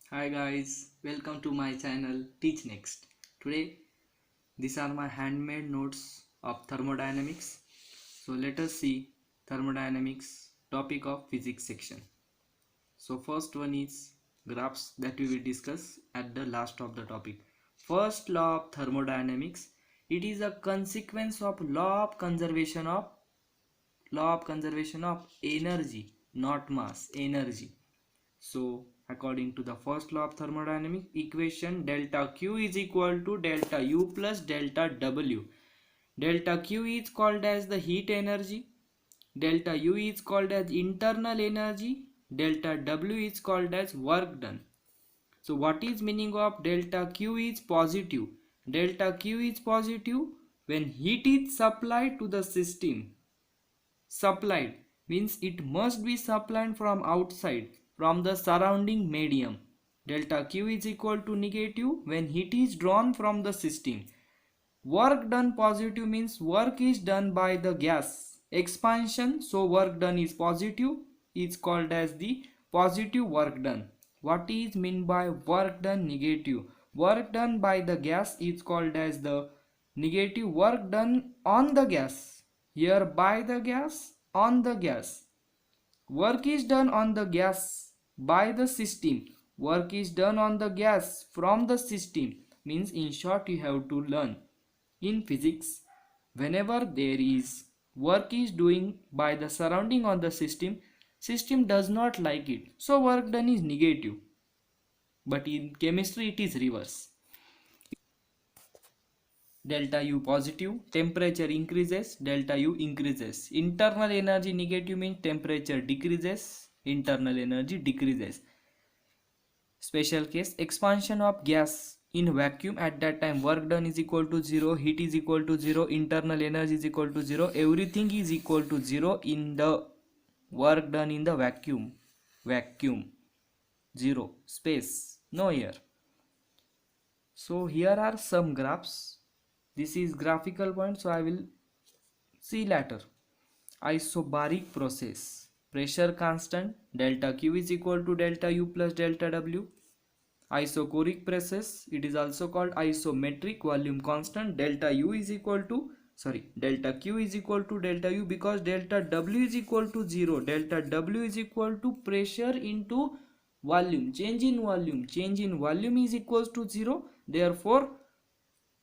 Hi guys, welcome to my channel Teach Next. Today these are my handmade notes of thermodynamics. So let us see thermodynamics topic of physics section. So first one is graphs that we will discuss at the last of the topic. First law of thermodynamics, it is a consequence of law of conservation of energy, not mass, energy. So according to the first law of thermodynamics equation, delta Q is equal to delta U plus delta W. Delta Q is called as the heat energy, delta U is called as internal energy, delta W is called as work done. So what is meaning of delta Q is positive? Delta Q is positive when heat is supplied to the system. Supplied means it must be supplied from outside, from the surrounding medium. Delta Q is equal to negative when heat is drawn from the system. Work done positive means work is done by the gas expansion, so work done is positive, is called as the positive work done. What is meant by work done negative? Work done by the gas is called as the negative work done on the gas. Here by the gas, on the gas. Work is done on the gas by the system. Work is done on the gas from the system. Means in short you have to learn. In physics, whenever there is work is doing by the surrounding on the system does not like it. So work done is negative. But in chemistry it is reverse. Delta U positive, temperature increases, delta U increases. Internal energy negative means temperature decreases, internal energy decreases. Special case, expansion of gas in vacuum, at that time work done is equal to 0, heat is equal to 0, internal energy is equal to 0, everything is equal to 0 in the work done in the vacuum. 0, space, no air. So here are some graphs. This is graphical point, so I will see later. Isobaric process, pressure constant, delta Q is equal to delta U plus delta W. Isochoric process, it is also called isometric, volume constant, delta U is equal to delta Q is equal to delta U because delta W is equal to 0. Delta W is equal to pressure into volume, change in volume is equals to 0, therefore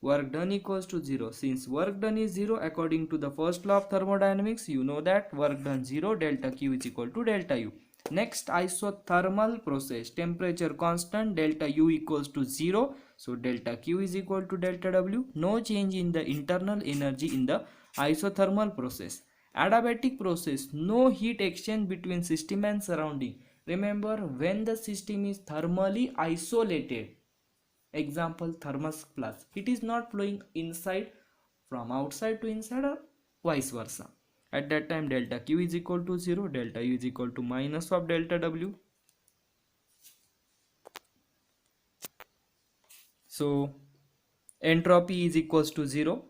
work done equals to 0. Since work done is 0, according to the first law of thermodynamics, you know that work done 0, delta Q is equal to delta U. Next, isothermal process, temperature constant, delta U equals to 0, so delta Q is equal to delta W. No change in the internal energy in the isothermal process. Adiabatic process, no heat exchange between system and surrounding. Remember, when the system is thermally isolated, example thermos flask, it is not flowing inside from outside to inside or vice versa. At that time delta Q is equal to 0, delta U is equal to minus of delta W. So entropy is equals to 0.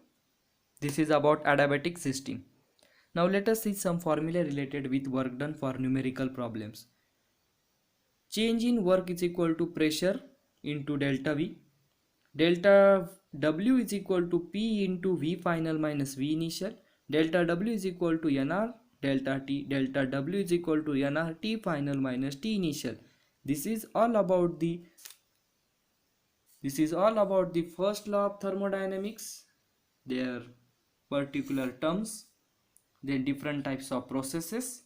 This is about adiabatic system. Now let us see some formula related with work done for numerical problems. Change in work is equal to pressure into delta V. Delta W is equal to P into V final minus V initial. Delta W is equal to NR delta T. Delta W is equal to NR T final minus T initial. This is all about the first law of thermodynamics, their particular terms, then different types of processes.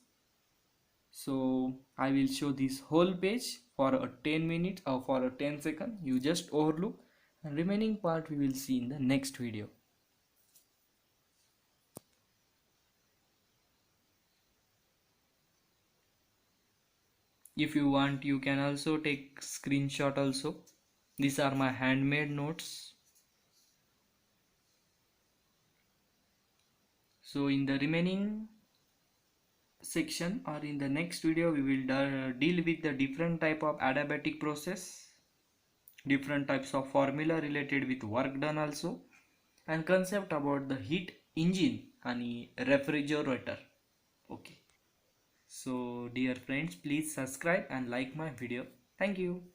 So I will show this whole page for a 10 minutes or for a 10 second. You just overlook, and remaining part we will see in the next video. If you want, you can also take screenshot also. These are my handmade notes. So in the remaining section or in the next video, we will deal with the different type of adiabatic process, different types of formula related with work done also, and concept about the heat engine and refrigerator. Okay. So dear friends, please subscribe and like my video. Thank you.